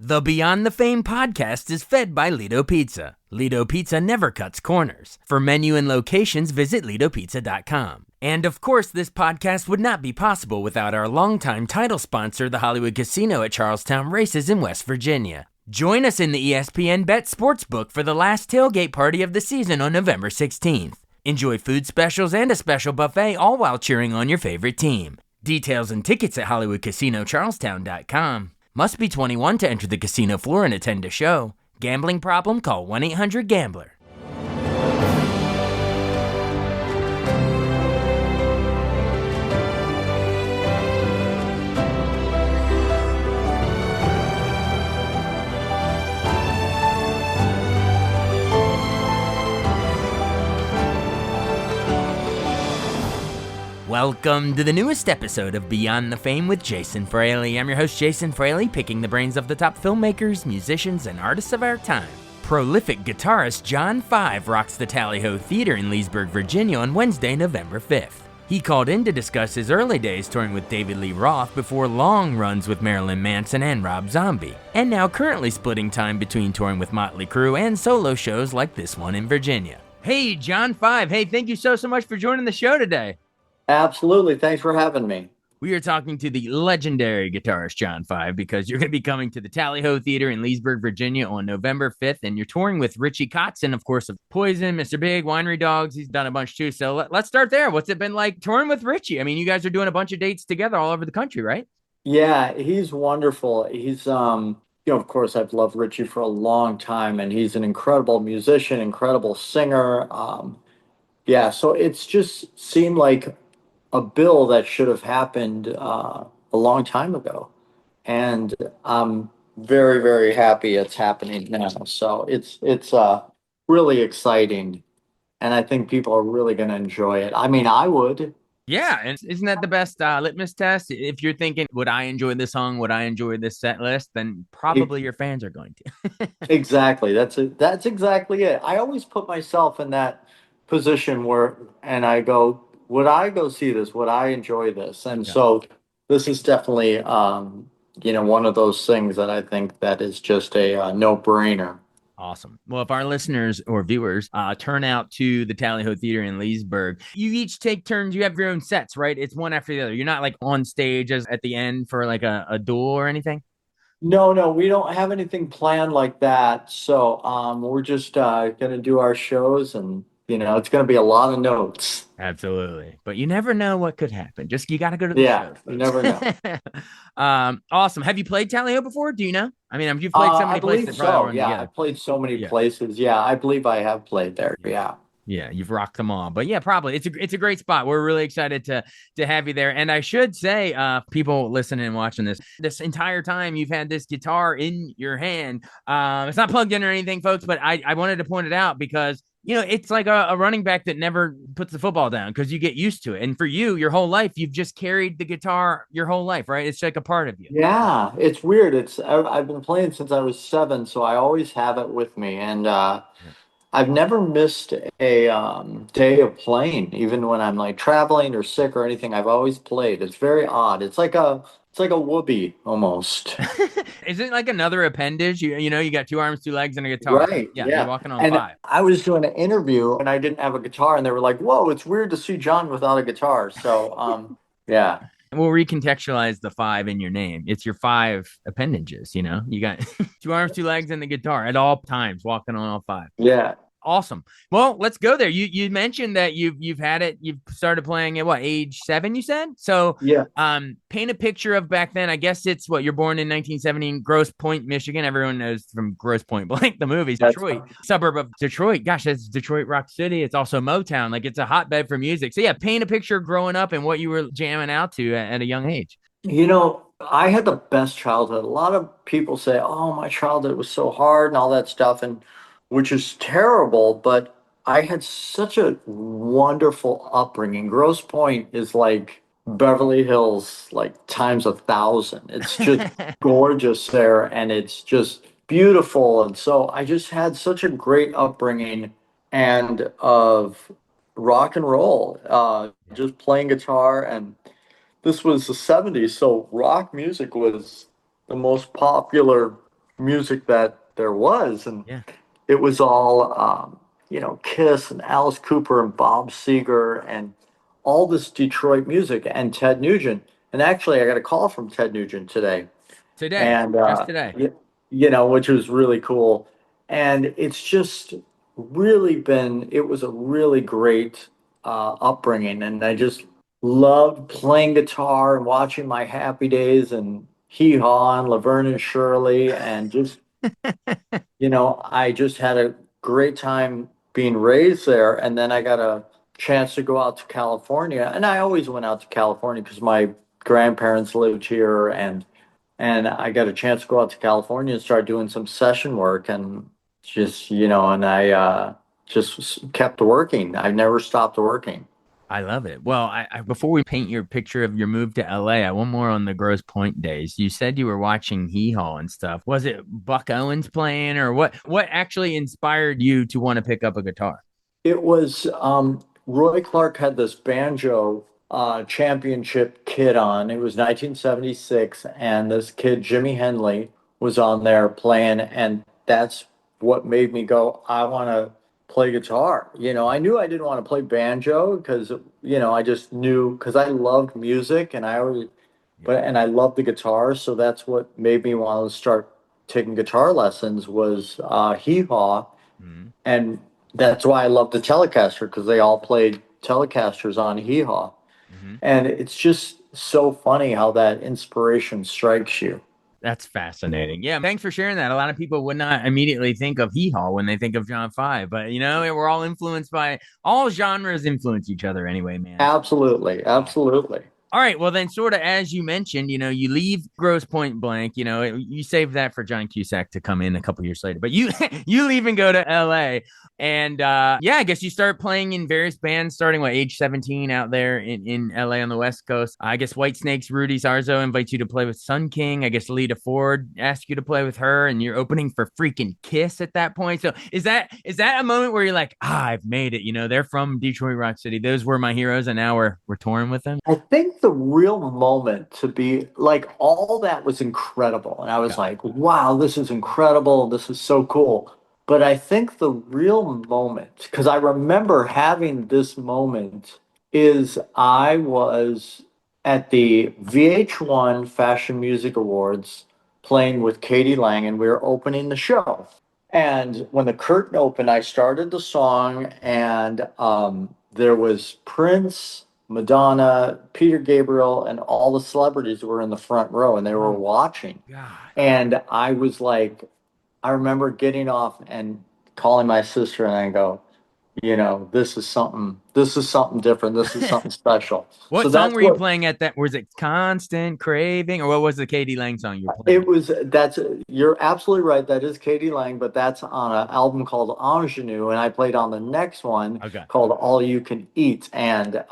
The Beyond the Fame podcast is fed by Lido Pizza. Lido Pizza never cuts corners. For menu and locations, visit LidoPizza.com. And of course, this podcast would not be possible without our longtime title sponsor, the Hollywood Casino at Charlestown Races in West Virginia. Join us in the ESPN Bet Sportsbook for the last tailgate party of the season on November 16th. Enjoy food specials and a special buffet, all while cheering on your favorite team. Details and tickets at HollywoodCasinoCharlestown.com. Must be 21 to enter the casino floor and attend a show. Gambling problem? Call 1-800-GAMBLER. Welcome to the newest episode of Beyond the Fame with Jason Fraley. I'm your host, Jason Fraley, picking the brains of the top filmmakers, musicians, and artists of our time. Prolific guitarist John Five rocks the Tally Ho Theater in Leesburg, Virginia on Wednesday, November 5th. He called in to discuss his early days touring with David Lee Roth before long runs with Marilyn Manson and Rob Zombie, and now currently splitting time between touring with Motley Crue and solo shows like this one in Virginia. Hey, John Five. Hey, thank you so much for joining the show today. Absolutely. Thanks for having me. We are talking to the legendary guitarist John Five because you're going to be coming to the Tally Ho Theater in Leesburg, Virginia on November 5th, and you're touring with Richie Kotzen, of course, of Poison, Mr. Big, Winery Dogs. He's done a bunch too. So let's start there. What's it been like touring with Richie? I mean, you guys are doing a bunch of dates together all over the country, right? Yeah, he's wonderful. He's, of course, I've loved Richie for a long time, and he's an incredible musician, incredible singer. So it's just seemed like a bill that should have happened a long time ago. And I'm very, very happy it's happening now. So it's really exciting. And I think people are really going to enjoy it. I mean, I would. Yeah, and isn't that the best litmus test? If you're thinking, would I enjoy this song? Would I enjoy this set list? Then probably your fans are going to. Exactly. That's exactly it. I always put myself in that position and I go, would I go see this? Would I enjoy this? And so this is definitely, one of those things that I think that is just a no-brainer. Awesome. Well, if our listeners or viewers turn out to the Tally Ho Theater in Leesburg, you each take turns. You have your own sets, right? It's one after the other. You're not like on stage at the end for like a duel or anything? No, we don't have anything planned like that. So we're just going to do our shows and it's going to be a lot of notes. Absolutely. But you never know what could happen. You got to go to the show. You never know. Awesome. Have you played Tally Ho before? Do you know? I mean, you've played so many places. I played so many places. Yeah, I believe I have played there. Yeah. Yeah, you've rocked them all. But yeah, probably it's a great spot. We're really excited to have you there. And I should say, people listening and watching this entire time you've had this guitar in your hand. It's not plugged in or anything, folks, but I wanted to point it out because it's like a running back that never puts the football down because you get used to it. And for you, your whole life, you've just carried the guitar your whole life, right? It's like a part of you. Yeah, it's weird. I've been playing since I was 7, so I always have it with me. And I've never missed a day of playing, even when I'm like traveling or sick or anything. I've always played. It's very odd. It's like a whoopee almost. Is it like another appendage? You got 2 arms, 2 legs, and a guitar. Right. Yeah. You're walking on 5. I was doing an interview and I didn't have a guitar, and they were like, "Whoa, it's weird to see John without a guitar." So, yeah. We'll recontextualize the 5 in your name. It's your 5 appendages. You got 2 arms, 2 legs, and the guitar at all times, walking on all 5. Yeah. Awesome. Well, let's go there. You mentioned that you've had it. You've started playing at age 7, you said? So yeah. Paint a picture of back then. I guess it's you're born in 1970 in Grosse Pointe, Michigan. Everyone knows from Grosse Pointe Blank, the movies, Detroit, suburb of Detroit. Gosh, that's Detroit Rock City. It's also Motown. Like it's a hotbed for music. So yeah, paint a picture growing up and what you were jamming out to at a young age. I had the best childhood. A lot of people say, "Oh, my childhood was so hard" and all that stuff, and which is terrible, but I had such a wonderful upbringing. Grosse Pointe is like Beverly Hills, like times 1,000. It's just gorgeous there, and it's just beautiful. And so I just had such a great upbringing and of rock and roll, just playing guitar. And this was the 70s, so rock music was the most popular music that there was. And Yeah. it was all, Kiss and Alice Cooper and Bob Seger and all this Detroit music and Ted Nugent. And actually, I got a call from Ted Nugent today, Today, and just today. which was really cool. And it's just really been, it was a really great upbringing, and I just loved playing guitar and watching My Happy Days and Hee Haw and Laverne and Shirley, and just I just had a great time being raised there. And then I got a chance to go out to California. And I always went out to California because my grandparents lived here. And I got a chance to go out to California and start doing some session work. And and I just kept working. I never stopped working. I love it. Well, before we paint your picture of your move to LA, I want more on the Grosse Pointe days. You said you were watching Hee Haw and stuff. Was it Buck Owens playing, or what actually inspired you to want to pick up a guitar? It was Roy Clark had this banjo championship kit on. It was 1976, and this kid Jimmy Henley was on there playing, and that's what made me go, I want to play guitar. I knew I didn't want to play banjo because I just knew, because I loved music, and I already Yeah. but and I loved the guitar, so that's what made me want to start taking guitar lessons was Hee Haw. Mhm. And that's why I love the Telecaster, because they all played Telecasters on Hee Haw. Mhm. And it's just so funny how that inspiration strikes you. That's fascinating. Yeah, thanks for sharing that. A lot of people would not immediately think of Hee Haw when they think of John Five, but we're all influenced by all genres influence each other anyway, man. Absolutely. Absolutely. All right. Well, then, sort of as you mentioned, you leave Grosse Point Blank. You save that for John Cusack to come in a couple years later. But you you leave and go to L.A. And yeah, I guess you start playing in various bands starting what age 17 out there in L.A. on the West Coast. I guess Whitesnake's Rudy Sarzo invites you to play with Sun King. I guess Lita Ford asked you to play with her, and you're opening for freaking Kiss at that point. So is that a moment where you're like, I've made it? They're from Detroit Rock City. Those were my heroes, and now we're touring with them. I think the real moment to be like, all that was incredible. And I was Yeah. like, wow, this is incredible. This is so cool. But I think the real moment, because I remember having this moment, is I was at the VH1 Fashion Music Awards playing with Katie Lang, and we were opening the show. And when the curtain opened, I started the song, and there was Prince, Madonna, Peter Gabriel, and all the celebrities were in the front row, and they were Oh watching. God. And I was like, I remember getting off and calling my sister, and I go, this is something different. This is something special. So What song that's were you what playing at that? Was it Constant Craving, or what was the Katie Lang song you were playing? it was. You're absolutely right. That is Katie Lang, but that's on an album called Ingenue, and I played on the next one Okay. called All You Can Eat. And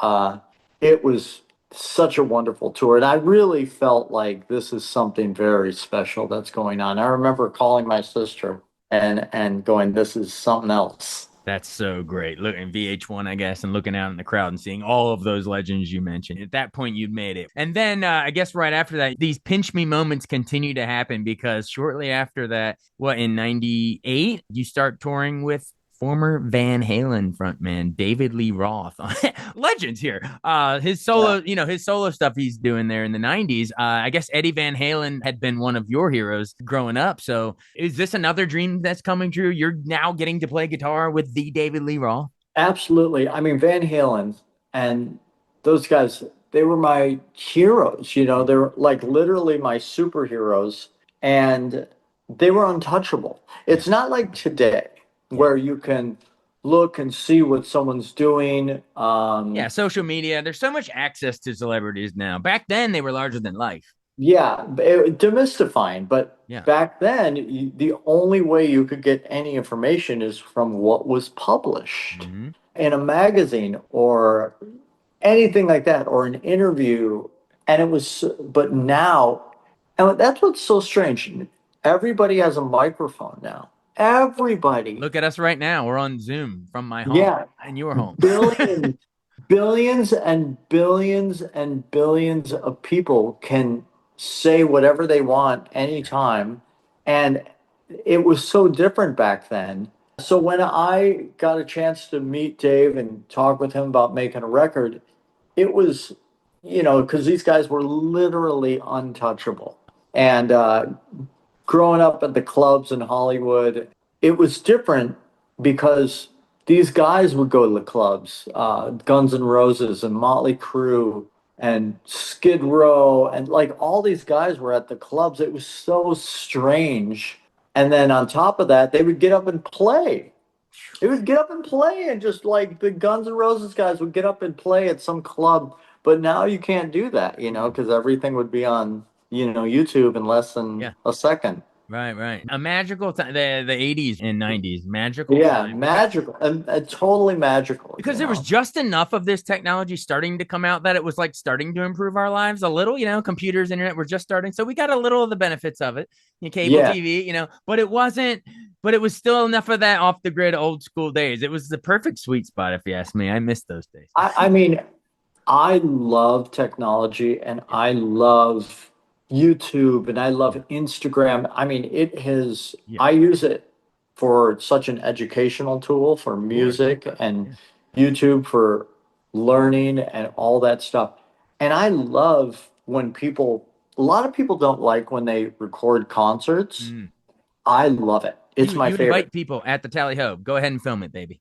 it was such a wonderful tour. And I really felt like this is something very special that's going on. I remember calling my sister and going, this is something else. That's so great. Looking VH1, I guess, and looking out in the crowd and seeing all of those legends you mentioned. At that point, you'd made it. And then I guess right after that, these pinch me moments continue to happen because shortly after that, in 98, you start touring with former Van Halen frontman David Lee Roth. Legends here. His Yeah. solo, his solo stuff he's doing there in the 90s. I guess Eddie Van Halen had been one of your heroes growing up. So is this another dream that's coming true? You're now getting to play guitar with the David Lee Roth? Absolutely. I mean, Van Halen and those guys, they were my heroes. They were like literally my superheroes, and they were untouchable. Yeah. It's not like today Yeah. where you can look and see what someone's doing. Yeah. Social media. There's so much access to celebrities now. Back then, they were larger than life. Yeah, demystifying. But Yeah. back then, the only way you could get any information is from what was published Hmm. in a magazine or anything like that, or an interview. And but now, and that's what's so strange. Everybody has a microphone now. Everybody. Look at us right now. We're on Zoom from my home Yeah. and your home. Billions, billions and billions and billions of people can say whatever they want anytime. And it was so different back then. So when I got a chance to meet Dave and talk with him about making a record, it was, because these guys were literally untouchable. And growing up at the clubs in Hollywood, it was different because these guys would go to the clubs, Guns N' Roses and Motley Crue and Skid Row, and like all these guys were at the clubs. It was so strange. And then on top of that, they would get up and play. They would get up and play, and just like the Guns N' Roses guys would get up and play at some club. But now you can't do that, because everything would be on, YouTube in less than a second. Right, right. A magical time. The 80s and 90s, magical. Yeah, time. magical, and totally magical. Because there was just enough of this technology starting to come out that it was like starting to improve our lives a little. Computers, internet were just starting, so we got a little of the benefits of it. Cable TV, but it wasn't. But it was still enough of that off the grid, old school days. It was the perfect sweet spot, if you ask me. I miss those days. I mean, I love technology, and I love YouTube, and I love Instagram. I mean, I use it for such an educational tool for music, and YouTube for learning and all that stuff. And I love when a lot of people don't like when they record concerts. I love it. It's my favorite. Invite people at the Tally Ho. Go ahead and film it, baby.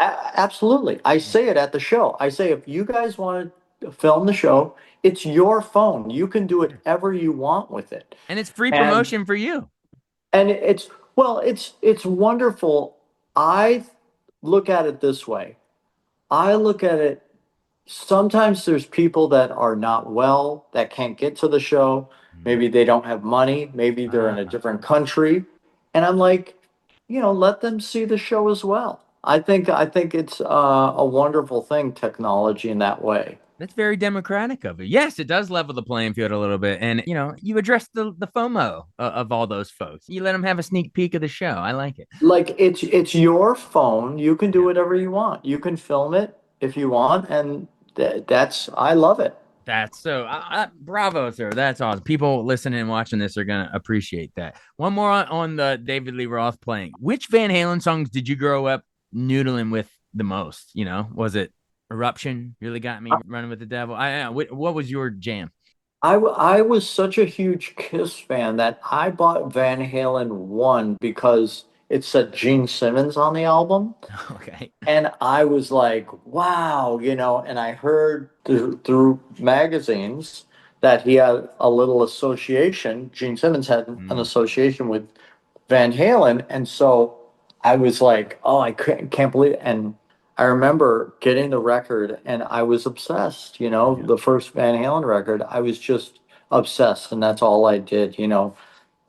Absolutely. I say it at the show. I say, if you guys want to film the show, it's your phone. You can do whatever you want with it. And it's free promotion for you. And it's wonderful. I look at it this way. I look at it, sometimes there's people that are not well, that can't get to the show. Maybe they don't have money. Maybe they're in a different country. And I'm like, let them see the show as well. I think it's a wonderful thing, technology, in that way. That's very democratic of you. Yes, it does level the playing field a little bit. And, you address the FOMO of all those folks. You let them have a sneak peek of the show. I like it. Like, it's your phone. You can do whatever you want. You can film it if you want. And I love it. That's so bravo, sir. That's awesome. People listening and watching this are going to appreciate that. One more on the David Lee Roth playing. Which Van Halen songs did you grow up noodling with the most? Was it Eruption? Really got me running with the devil. What was your jam? I was such a huge Kiss fan that I bought Van Halen 1 because it said Gene Simmons on the album. Okay. And I was like, wow, and I heard through magazines that he had a little association. Gene Simmons had an association with Van Halen. And so I was like, oh, I can't believe it. And I remember getting the record, and I was obsessed, the first Van Halen record. I was just obsessed, and that's all I did, Van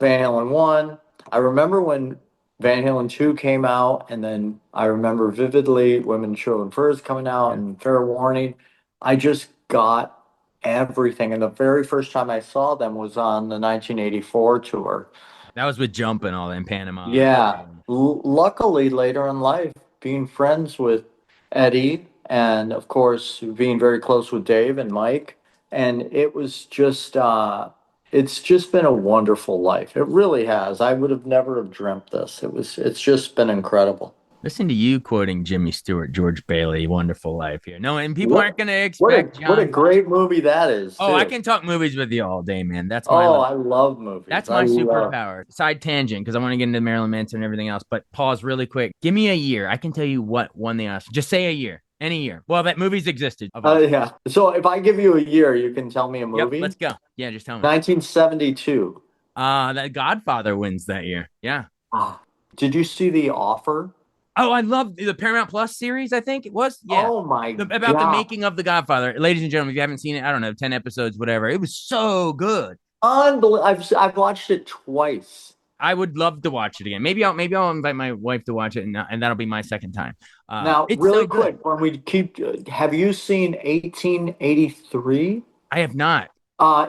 Halen 1. I remember when Van Halen 2 came out, and then I remember vividly Women, Children First coming out and Fair Warning. I just got everything. And the very first time I saw them was on the 1984 tour. That was with Jump and all in Panama. Yeah. Luckily, later in life, being friends with Eddie, and of course being very close with Dave and Mike, and it was just it's just been a wonderful life. It really has. I would have never have dreamt this. It's just been incredible. Listen to you quoting Jimmy Stewart, George Bailey, Wonderful Life here. No, and people aren't going to expect what a great movie that is. Oh, too. I can talk movies with you all day, man. That's my I love movies. That's my superpower. Side tangent, because I want to get into Marilyn Manson and everything else, but pause really quick. Give me a year. I can tell you what won the Oscar. Just say a year. Any year. Well, that movie's existed. Yeah. So if I give you a year, you can tell me a movie? Yep, let's go. Yeah, just tell me. 1972. That Godfather wins that year. Yeah. Did you see The Offer? Oh, I love the Paramount Plus series, I think it was. Yeah. Oh, my God. About the making of The Godfather. Ladies and gentlemen, if you haven't seen it, I don't know, 10 episodes, whatever. It was so good. Unbelievable. I've watched it twice. I would love to watch it again. Maybe I'll invite my wife to watch it, and that'll be my second time. Now, really quick, when we have you seen 1883? I have not.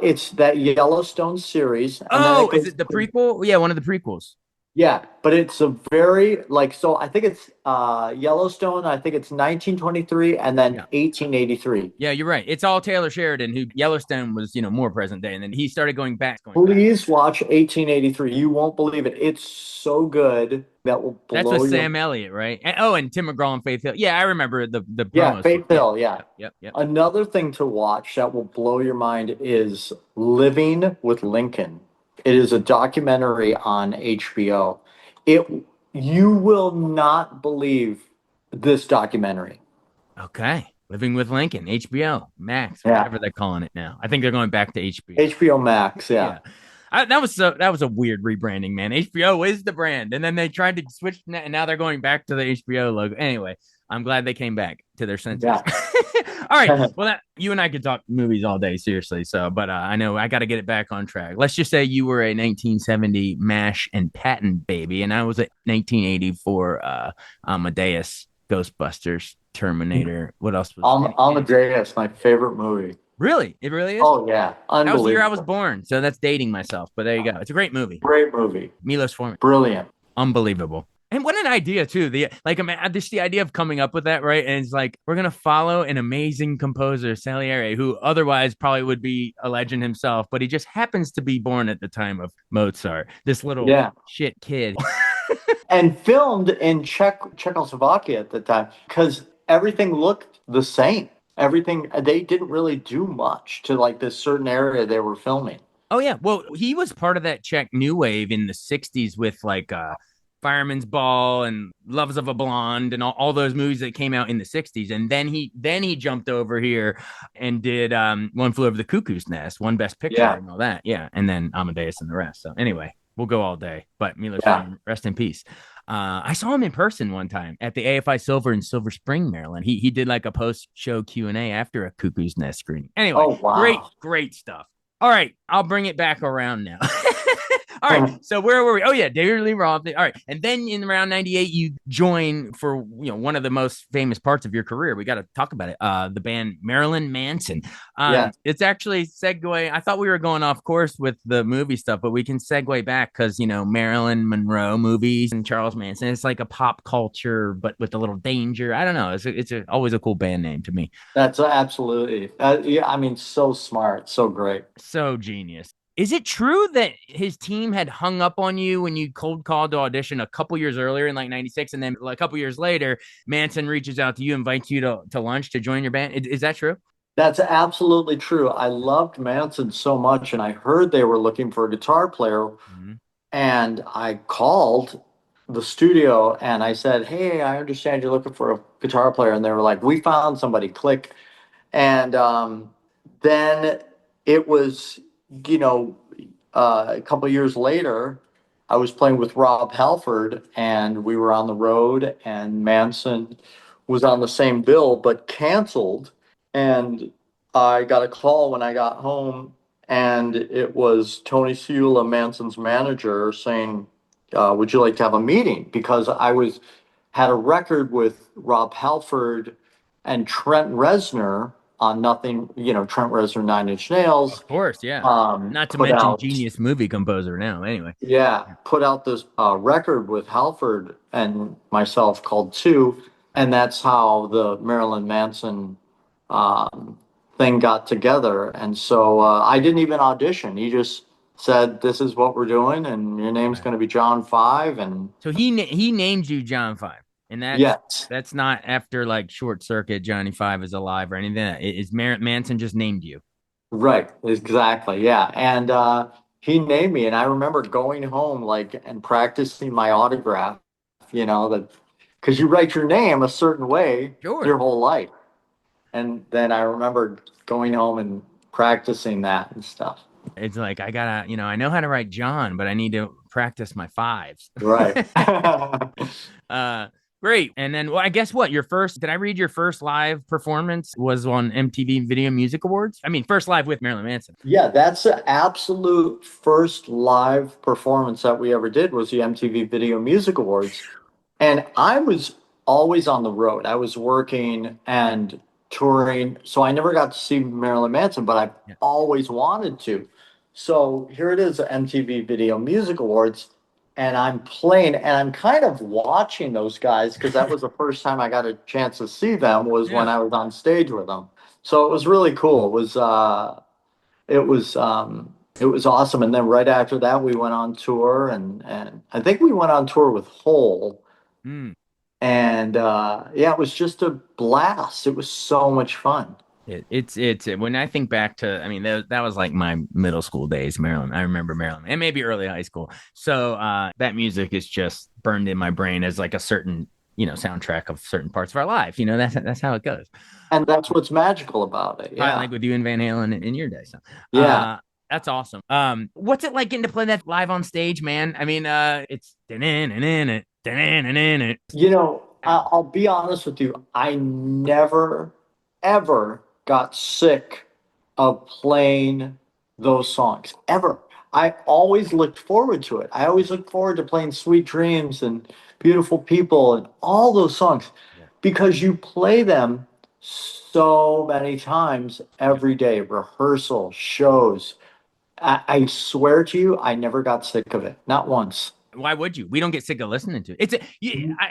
It's that Yellowstone series. Oh, is it the prequel? Yeah, one of the prequels. Yeah, but it's a very like so I think it's Yellowstone, I think it's 1923 and then Yeah. 1883. Yeah, you're right. It's all Taylor Sheridan, who Yellowstone was, more present day, and then he started going back. Please watch 1883. You won't believe it. It's so good that will That's with blow your Sam Elliott, right? And Tim McGraw and Faith Hill. Yeah, I remember the Yeah, promos for Faith it. Yeah, Hill, yeah. yep. Another thing to watch that will blow your mind is Living with Lincoln. It is a documentary on HBO. It You will not believe this documentary. Okay. Living with Lincoln, HBO Max, Yeah. whatever they're calling it now. I think they're going back to HBO. HBO Max, yeah. Yeah. That was a weird rebranding, man. HBO is the brand, and then they tried to switch, and now they're going back to the HBO logo. Anyway, I'm glad they came back to their senses. Yeah. All right, well, you and I could talk movies all day, seriously. So, but I know I got to get it back on track. Let's just say you were a 1970 Mash and Patton baby, and I was a 1984 Amadeus, Ghostbusters, Terminator. What else was? Amadeus, my favorite movie. Really? It really is? Oh yeah, That was the year I was unbelievable. born, so that's dating myself. But there you go. It's a great movie. Great movie. Milos Forman, Brilliant. unbelievable. And what an idea too. The like, just the idea of coming up with that, right? And it's like we're gonna follow an amazing composer, Salieri, who otherwise probably would be a legend himself, but he just happens to be born at the time of Mozart. This little Yeah. shit kid. And filmed in Czechoslovakia at the time because everything looked the same. Everything they didn't really do much to like this certain area they were filming. Oh yeah, well, he was part of that Czech new wave in the '60s with like Fireman's Ball and Loves of a Blonde and all those movies that came out in the '60s, and then he jumped over here and did One Flew Over the Cuckoo's Nest, won Best Picture Yeah, and all that, yeah, and then Amadeus and the rest. So anyway, we'll go all day, but Milos yeah. Forman, rest in peace. I saw him in person one time at the AFI Silver in Silver Spring, Maryland. He did like a post show Q&A after a Cuckoo's Nest screening. Anyway, Oh great wow. great stuff. All right, I'll bring it back around now. All right, so where were we? Oh yeah, David Lee Roth. All right, and then in around '98, you join for one of the most famous parts of your career. We got to talk about it. The band Marilyn Manson. Yeah. It's actually segue. I thought we were going off course with the movie stuff, but we can segue back because Marilyn Monroe movies and Charles Manson. It's like a pop culture, but with a little danger. I don't know. Always a cool band name to me. That's absolutely. Yeah, I mean, so smart, so great. So genius. Is it true that his team had hung up on you when you cold called to audition a couple years earlier in like '96, and then like, a couple years later, Manson reaches out to you, invites you to lunch to join your band? Is that true? That's absolutely true. I loved Manson so much, and I heard they were looking for a guitar player, Mm-hmm. and I called the studio and I said, "Hey, I understand you're looking for a guitar player," and they were like, "We found somebody." Click. And then it was, you know, a couple of years later, I was playing with Rob Halford, and we were on the road, and Manson was on the same bill but canceled. And I got a call when I got home, and it was Tony Siula, Manson's manager, saying, "Would you like to have a meeting?" Because I was had a record with Rob Halford and Trent Reznor on Nothing, Trent Reznor, Nine Inch Nails, Of course, yeah. Not to put mention out, genius movie composer now. Anyway, yeah, put out this record with Halford and myself called Two, and that's how the Marilyn Manson um, thing got together. And so I didn't even audition. He just said, "This is what we're doing, and your name's right. going to be John Five." And So he named you John Five, and yes, that's not after like Short Circuit, Johnny Five is alive or anything. Manson just named you. right, exactly. Yeah. And he named me, and I remember going home like and practicing my autograph, that because you write your name a certain way Sure. your whole life. And then I remember going home and practicing that and stuff. It's like I gotta, I know how to write John, but I need to practice my fives. Right. uh, Great. And then, well, I guess what your first? Did I read your first live performance was on MTV Video Music Awards? I mean, first live with Marilyn Manson. Yeah, that's the absolute first live performance that we ever did was the MTV Video Music Awards. And I was always on the road. I was working and touring. So I never got to see Marilyn Manson, but I Yeah. always wanted to. So here it is, the MTV Video Music Awards. and I'm playing, and I'm kind of watching those guys because that was the first time I got a chance to see them was when Yeah. I was on stage with them. So it was really cool. It was it was awesome. And then right after that, we went on tour, and I think we went on tour with Hole, Mm. and yeah, it was just a blast. It was so much fun. It's when I think back to, I mean, that was like my middle school days, Maryland. I remember Maryland and maybe early high school. So that music is just burned in my brain as like a certain, soundtrack of certain parts of our life. That's how it goes. And that's what's magical about it. Probably Yeah. like with you and Van Halen in your day. So Yeah. that's awesome. What's it like getting to play that live on stage, man? I mean, it's You know, I'll be honest with you. I never, ever got sick of playing those songs, ever. I always looked forward to it. I always looked forward to playing Sweet Dreams and Beautiful People and all those songs Yeah. because you play them so many times every day, rehearsal, shows. I swear to you, I never got sick of it. Not once. Why would you? We don't get sick of listening to it.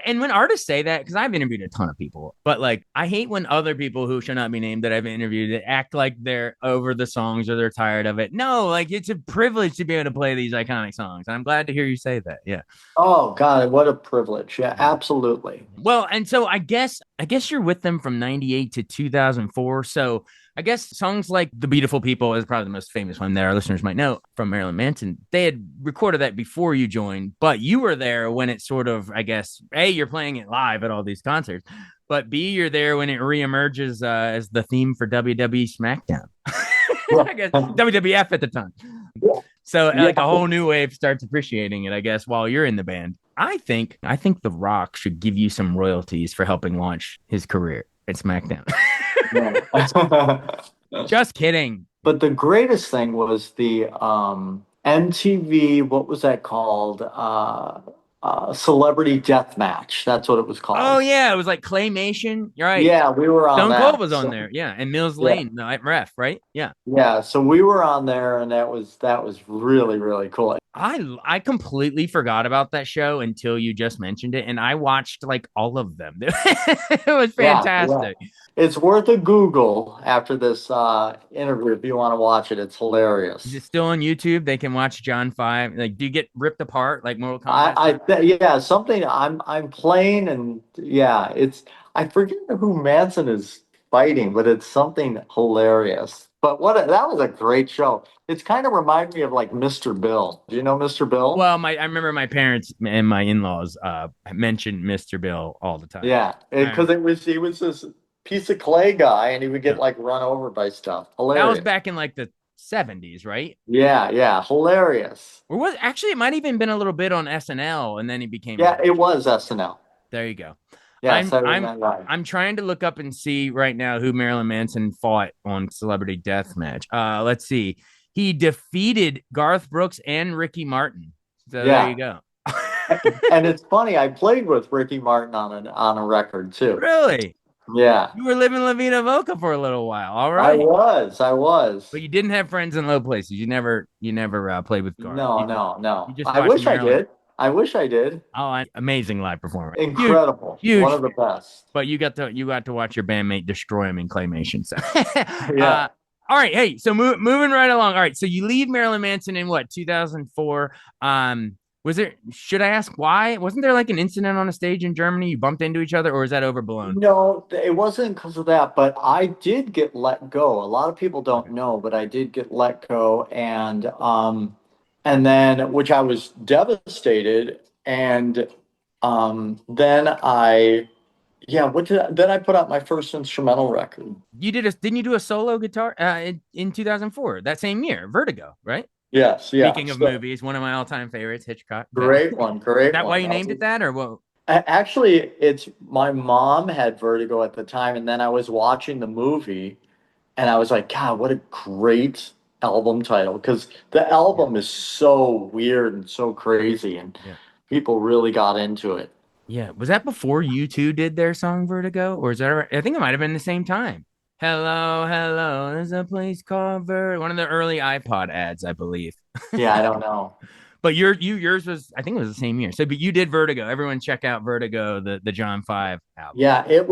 And when artists say that, because I've interviewed a ton of people, but like I hate when other people who should not be named that I've interviewed that act like they're over the songs or they're tired of it. No, like it's a privilege to be able to play these iconic songs. And I'm glad to hear you say that. Yeah. Oh God, what a privilege. Yeah, Yeah. absolutely. Well, and so I guess you're with them from 98 to 2004. So I guess songs like The Beautiful People is probably the most famous one that our listeners might know from Marilyn Manson. They had recorded that before you joined, but you were there when it sort of, I guess, A, you're playing it live at all these concerts, but B, you're there when it reemerges as the theme for WWE SmackDown. I guess WWF at the time. So Yeah. like a whole new wave starts appreciating it, I guess, while you're in the band. I think The Rock should give you some royalties for helping launch his career at SmackDown. Just kidding. But the greatest thing was the MTV, what was that called? Celebrity Death Match. That's what it was Oh called. yeah, it was like claymation. You're right. Yeah, we were on Stone Cold that. was on So, there. Yeah, and Mills yeah, Lane, the ref, right? Yeah. yeah. So we were on there, and that was really, really cool. I completely forgot about that show until you just mentioned it, and I watched like all of them. It was Yeah, yeah. fantastic. It's worth a Google after this interview if you want to watch it. It's Is it hilarious. still on YouTube? They can watch John 5. Like, do you get ripped apart like Mortal Kombat I style? yeah, something I'm playing, and yeah, it's I forget who Manson is fighting, but it's something hilarious. But that was a great show. It's kind of reminded me of like Mr. Bill. Do you know Mr. Bill? Well, I remember my parents and my in-laws mentioned Mr. Bill all the time. Yeah, because he was this piece of clay guy, and he would get Yeah. like run over by stuff. That was Hilarious. back in like the 70s, right? Yeah, yeah, hilarious. Or was actually it might even been a little bit on SNL and then he became a Yeah, it big. was SNL. There you go. Yeah, I'm Saturday I'm Night Live. I'm trying to look up and see right now who Marilyn Manson fought on Celebrity Deathmatch. Let's see. He defeated Garth Brooks and Ricky Martin. So there Yeah. you go. And it's funny, I played with Ricky Martin on a record too. Really? Yeah, You were living La Vida Voca for a little while. All I right. was. I But was. you didn't have friends in low places. You never played with Garth. No, You, no, no. you just I watched wish I Marilyn. did. I wish I did. Oh, amazing live performer. Huge, Incredible. One huge. of the best. But you got to watch your bandmate destroy him in claymation. So, Yeah. all right, hey, so moving right along. All right, so you leave Marilyn Manson in what 2004? Was there? Should I ask why? Wasn't there like an incident on a stage in Germany? You bumped into each other, or is that overblown? No, it wasn't because of that, but I did get let go. A lot of people don't Okay. know, but I did get let go, and then which I was devastated, and then then I put out my first instrumental record. Didn't you do a solo guitar in 2004? That same year, Vertigo, right? Yes, yeah. Speaking of So movies, one of my all-time favorites, Hitchcock. great one, Is great that why one. you named it that, or what? Actually, it's my mom had vertigo at the time, and then I was watching the movie, and I was like, God, what a great album title! Because the Yeah, album is so weird and so crazy, and yeah. people really got into it. Yeah. Was that before you two did their song Vertigo? Or is that, I think it might have been the same time. Hello, hello. There's a place called Vertigo. One of the early iPod ads, I believe. Yeah, I don't know. But yours was, I think it was the same year. So, but you did Vertigo. Everyone check out Vertigo, the John Five album. Yeah, it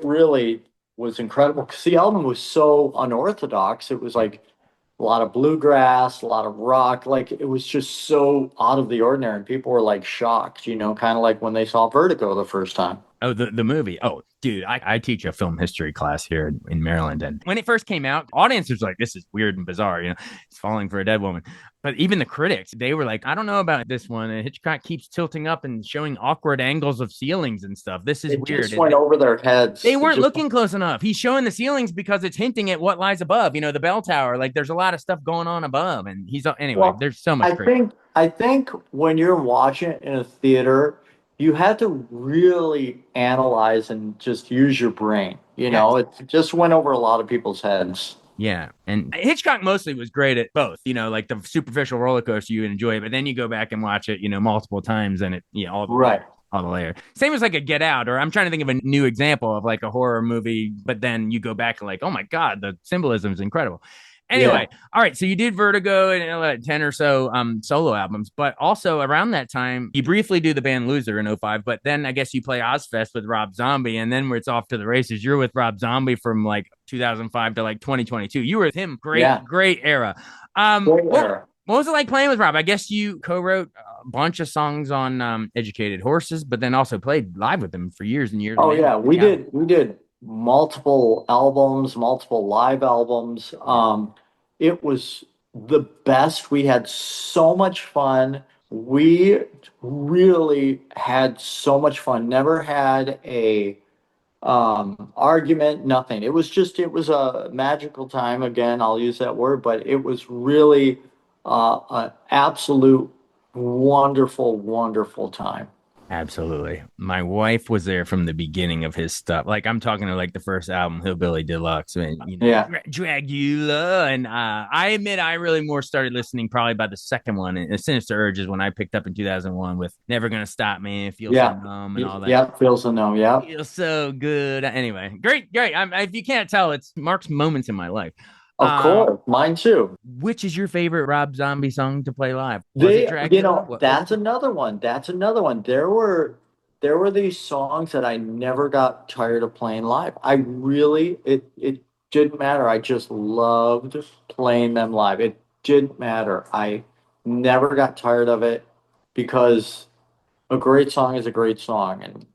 really was incredible because the album was so unorthodox. It was Yeah. like a lot of bluegrass, a lot of rock. Like it was just so out of the ordinary, and people were like shocked, kind of like when they saw Vertigo the first time. Oh, the movie. Oh, dude, I teach a film history class here in Maryland. And when it first came out, audience was like, this is weird and bizarre. It's falling for a dead woman. But even the critics, they were like, I don't know about this one. Hitchcock keeps tilting up and showing awkward angles of ceilings and stuff. This is It weird. just went over their They heads. It weren't just looking close enough. He's showing the ceilings because it's hinting at what lies above, the bell tower. Like there's a lot of stuff going on above. And anyway, Well, there's so much I great. think when you're watching it in a theater, you have to really analyze and just use your brain. Yes. It just went over a lot of people's heads. Yeah. And Hitchcock mostly was great at both, like the superficial roller coaster you enjoy, but then you go back and watch it, multiple times and Right. all the layer. Same as like a Get Out, or I'm trying to think of a new example of like a horror movie, but then you go back and like, oh my God, the symbolism is incredible. Yeah. Anyway, all right. So you did Vertigo and 10 or so solo albums, but also around that time, you briefly do the band Loser in '05, but then I guess you play Ozfest with Rob Zombie, and then where it's off to the races. You're with Rob Zombie from like 2005 to like 2022. You were with him. Great, Yeah. great era. Great era. What was it like playing with Rob? I guess you co-wrote a bunch of songs on Educated Horses, but then also played live with him for years and years. Oh yeah, we did multiple albums, multiple live albums. It was the best. We had so much fun. We really had so much fun. Never had a argument, nothing. It was a magical time. Again, I'll use that word, but it was really an absolute wonderful, wonderful time. Absolutely. My wife was there from the beginning of his stuff. Like I'm talking to like the first album, Hillbilly Deluxe, and Yeah. Dragula. And I admit I really more started listening probably by the second one. And Sinister Urge is when I picked up in 2001 with Never Gonna Stop Me, Feel Yeah. So Numb and all that. Yeah, feels a no. Yeah. Feels so good. Anyway, great. If you can't tell, it's Mark's moments in my life. Of course, mine too. Which is your favorite Rob Zombie song to play live? Was it Dragula? That's another one. That's another one. There were these songs that I never got tired of playing live. It didn't matter. I just loved playing them live. It didn't matter. I never got tired of it because a great song is a great song, and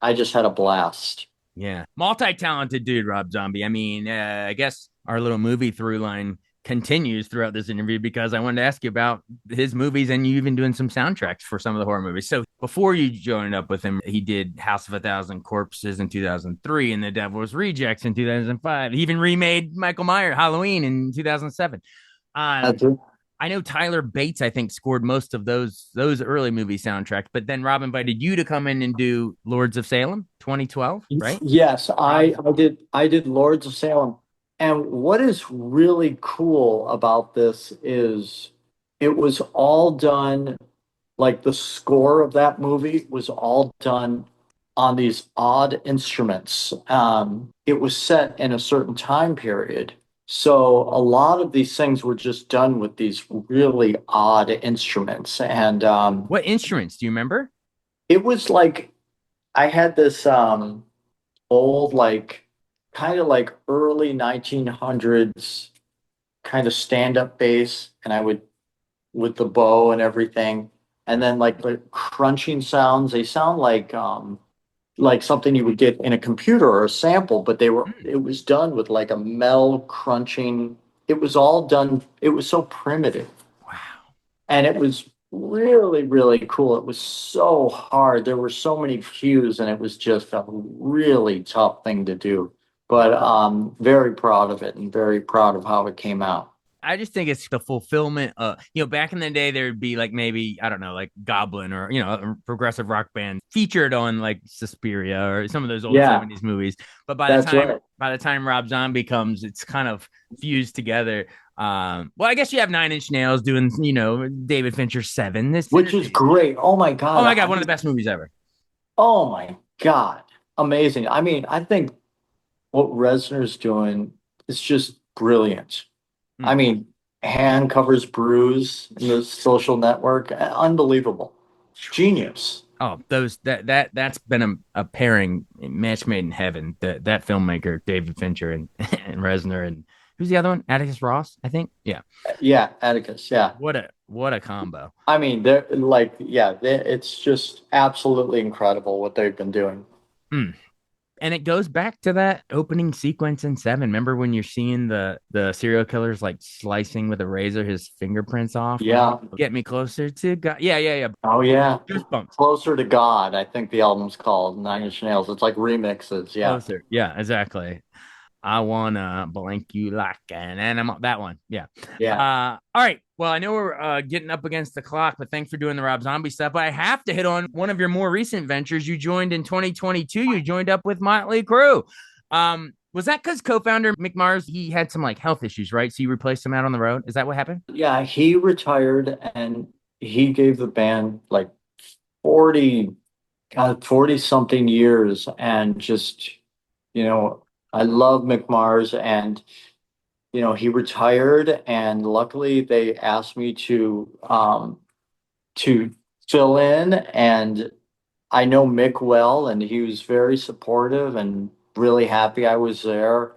I just had a blast. Yeah. Multi-talented dude, Rob Zombie. I mean, I guess our little movie through line continues throughout this interview because I wanted to ask you about his movies and you even doing some soundtracks for some of the horror movies. So before you joined up with him, he did House of a Thousand Corpses in 2003 and The Devil's Rejects in 2005. He even remade Michael Myers Halloween in 2007. That's it. I know Tyler Bates, I think, scored most of those early movie soundtracks, but then Rob invited you to come in and do Lords of Salem 2012, right? Yes, I did Lords of Salem. And what is really cool about this is it was all done, like the score of that movie was all done on these odd instruments. It was set in a certain time period. So a lot of these things were just done with these really odd instruments. And What instruments do you remember? it was like I had this old, like kind of like early 1900s kind of stand-up bass, and I would with the bow and everything, and then like the crunching sounds. They sound like something you would get in a computer or a sample, but it was done with like a metal crunching. It was all done. It was so primitive. Wow. And it was really, really cool. It was so hard. There were so many cues, and it was just a really tough thing to do. But very proud of it and very proud of how it came out. I just think it's the fulfillment. Back in the day, there would be like maybe, I don't know, like Goblin or, a progressive rock band featured on like Suspiria or some of those old Yeah, 70s movies. But that's right. by the time Rob Zombie comes, it's kind of fused together. Well, I guess you have Nine Inch Nails doing, David Fincher's Seven. Which is great. Oh my Oh God. my God, one of the best movies ever. Oh my God. Amazing. I mean, I think what Reznor's doing is just brilliant. I Hmm. mean, hand covers bruise in the Social Network. Unbelievable. Genius. Oh, that's been a pairing match made in heaven. That filmmaker David Fincher and and Reznor, and who's the other one? Atticus Ross, I think. Yeah. Yeah, Atticus. Yeah. What a combo. I mean, they're like, yeah, it's just absolutely incredible what they've been doing. Mm. And it goes back to that opening sequence in Seven. Remember when you're seeing the serial killers like slicing with a razor his fingerprints off? Yeah. Get me closer to God. Yeah. Oh yeah. Goosebumps. Closer to God, I think the album's called Nine Inch Nails. It's like remixes. Yeah. Closer. Yeah, exactly. I wanna blank you like an animal. That one. Yeah. Yeah. All right. Well, I know we're getting up against the clock, but thanks for doing the Rob Zombie stuff. But I have to hit on one of your more recent ventures. You joined in 2022. You joined up with Motley Crue. Was that because co-founder Mick Mars, he had some like health issues, right? So you replaced him out on the road. Is that what happened? Yeah, he retired and he gave the band like 40, God, 40 something years. And just, you know, I love Mick Mars, and he retired, and luckily they asked me to fill in, and I know Mick well, and he was very supportive and really happy I was there.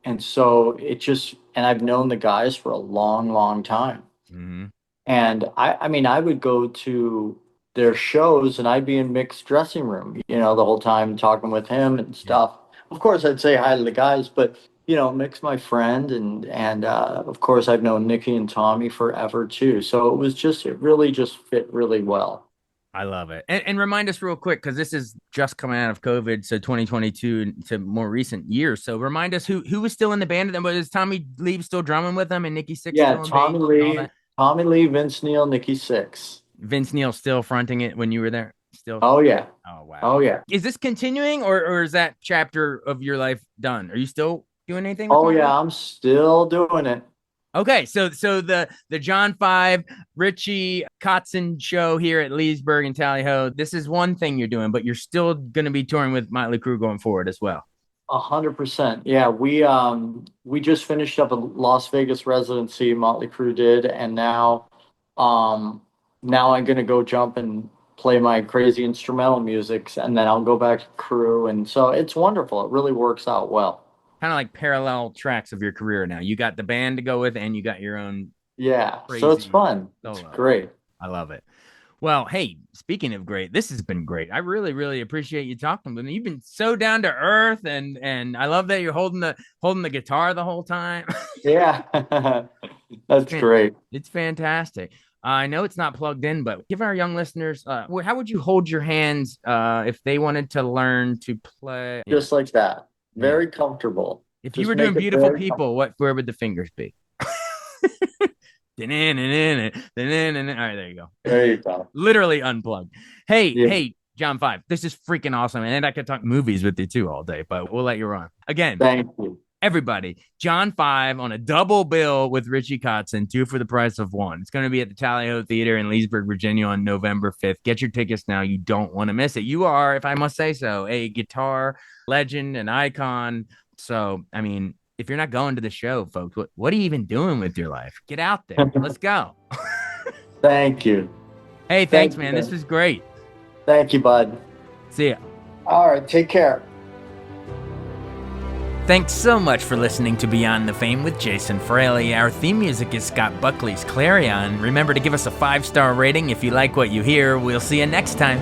And so and I've known the guys for a long, long time. Mm-hmm. And I mean, I would go to their shows and I'd be in Mick's dressing room, the whole time talking with him and stuff. Of course, I'd say hi to the guys, but Mick's my friend, and of course, I've known Nikki and Tommy forever too. So it really just fit really well. I love it. And remind us real quick, because this is just coming out of COVID, so 2022 to more recent years. So remind us who was still in the band. And was Tommy Lee still drumming with them, and Nikki Sixx? Yeah, Tommy Lee, Vince Neil, Nikki Sixx. Vince Neil still fronting it when you were there? Still? Oh, yeah. Oh, wow. Oh, yeah. Is this continuing, or is that chapter of your life done? Are you still doing anything? Oh, yeah, I'm still doing it. Okay, so the John 5 Richie Kotzen show here at Leesburg and Tally Ho, this is one thing you're doing, but you're still going to be touring with Motley Crue going forward as well. 100%. Yeah, we just finished up a Las Vegas residency, Motley Crue did, and now I'm going to go jump and play my crazy instrumental music, and then I'll go back to Crue, and so it's wonderful. It really works out well. Kind of like parallel tracks of your career now. You got the band to go with, and you got your own. Yeah, so it's fun. It's great. I love it. Well, hey, speaking of great, this has been great. I really, really appreciate you talking with me. You've been so down to earth, and I love that you're holding the guitar the whole time. Yeah, that's great. It's fantastic. I know it's not plugged in, but give our young listeners, how would you hold your hands if they wanted to learn to play? Just like that. Very comfortable. If you were doing Beautiful People, where would the fingers be? All right, there you go. There you go. Literally unplugged. Hey, John 5, this is freaking awesome. And I could talk movies with you too all day, but we'll let you run. Again, thank you. Everybody, John 5 on a double bill with Richie Kotzen, 2 for the price of 1. It's going to be at the Tally Ho Theater in Leesburg, Virginia on November 5th. Get your tickets now. You don't want to miss it. You are, if I must say so, a guitar legend, an icon. So, I mean, if you're not going to the show, folks, what are you even doing with your life? Get out there. Let's go. Thank you. Hey, thanks, man. This was great. Thank you, bud. See ya. All right. Take care. Thanks so much for listening to Beyond the Fame with Jason Fraley. Our theme music is Scott Buckley's Clarion. Remember to give us a 5-star rating if you like what you hear. We'll see you next time.